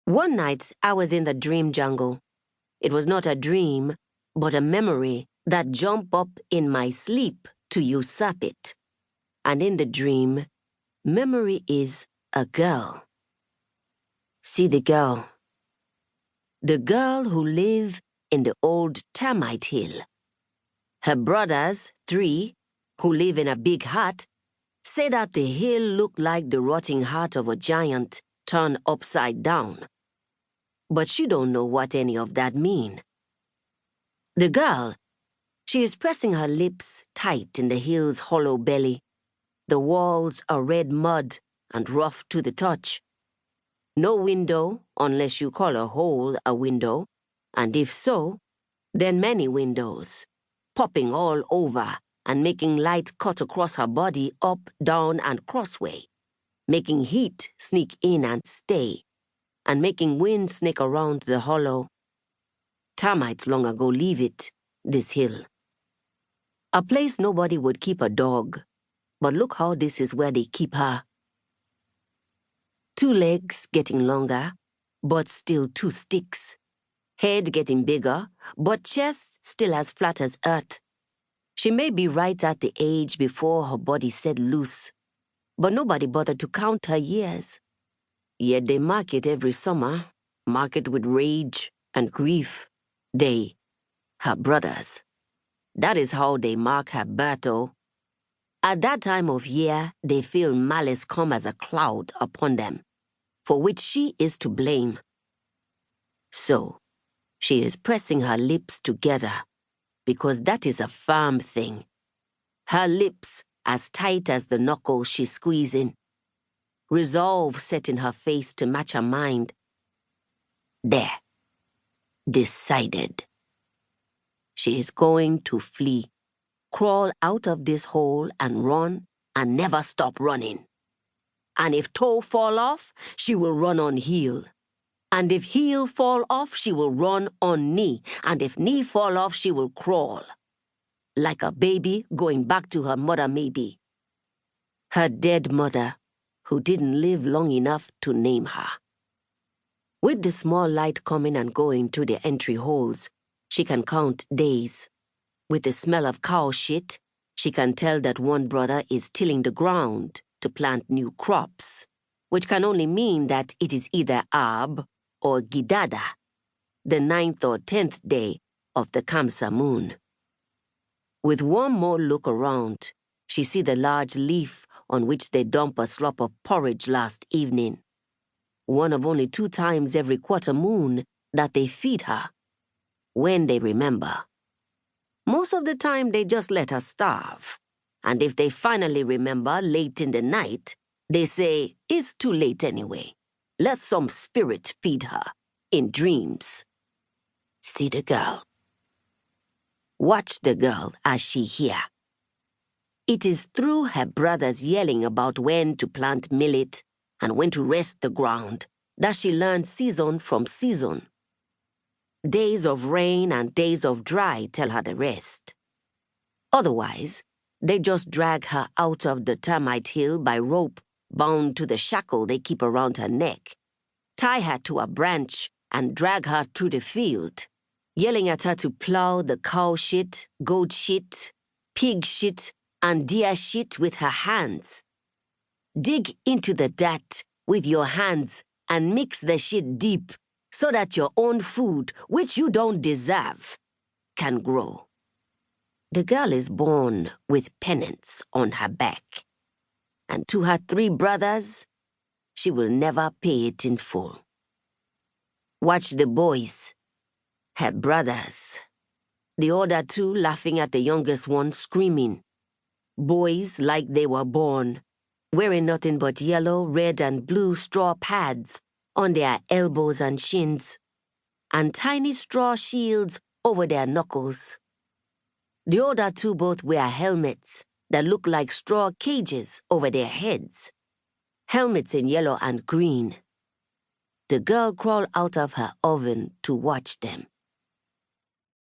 One night, I was in the dream jungle. It was not a dream, but a memory that jumped up in my sleep to usurp it. And in the dream, memory is a girl. See the girl. The girl who lived in the old termite hill. Her brothers, 3, who live in a big hut, say that the hill looked like the rotting heart of a giant turned upside down. But she don't know what any of that mean. The girl, she is pressing her lips tight in the hill's hollow belly. The walls are red mud and rough to the touch. No window, unless you call a hole a window, and if so, then many windows, popping all over and making light cut across her body up, down, and crossway, making heat sneak in and stay, and making wind snake around the hollow. Termites long ago leave it, this hill. A place nobody would keep a dog, but look how this is where they keep her. 2 legs getting longer, but still 2 sticks. Head getting bigger, but chest still as flat as earth. She may be right at the age before her body set loose, but nobody bothered to count her years. Yet they mark it every summer, mark it with rage and grief. They, her brothers. That is how they mark her birth, oh. At that time of year, they feel malice come as a cloud upon them, for which she is to blame. So, she is pressing her lips together, because that is a firm thing. Her lips as tight as the knuckles she's squeezing. Resolve set in her face to match her mind. There. Decided. She is going to flee, crawl out of this hole and run and never stop running. And if toe fall off, she will run on heel. And if heel fall off, she will run on knee. And if knee fall off, she will crawl. Like a baby going back to her mother maybe. Her dead mother, who didn't live long enough to name her. With the small light coming and going through the entry holes, she can count days. With the smell of cow shit, she can tell that one brother is tilling the ground to plant new crops, which can only mean that it is either Ab or Gidada, the 9th or 10th day of the Kamsa moon. With one more look around, she see the large leaf on which they dump a slop of porridge last evening. One of only 2 times every quarter moon that they feed her, when they remember. Most of the time they just let her starve, and if they finally remember late in the night, they say, it's too late anyway. Let some spirit feed her, in dreams. See the girl. Watch the girl as she hear. It is through her brothers yelling about when to plant millet and when to rest the ground that she learns season from season. Days of rain and days of dry tell her the rest. Otherwise, they just drag her out of the termite hill by rope bound to the shackle they keep around her neck, tie her to a branch and drag her through the field, yelling at her to plow the cow shit, goat shit, pig shit, and deer shit with her hands. Dig into the dirt with your hands and mix the shit deep so that your own food, which you don't deserve, can grow. The girl is born with penance on her back, and to her 3 brothers, she will never pay it in full. Watch the boys, her brothers, the other 2 laughing at the youngest one screaming. Boys like they were born, wearing nothing but yellow, red, and blue straw pads on their elbows and shins, and tiny straw shields over their knuckles. The other 2 both wear helmets that look like straw cages over their heads, helmets in yellow and green. The girl crawled out of her oven to watch them.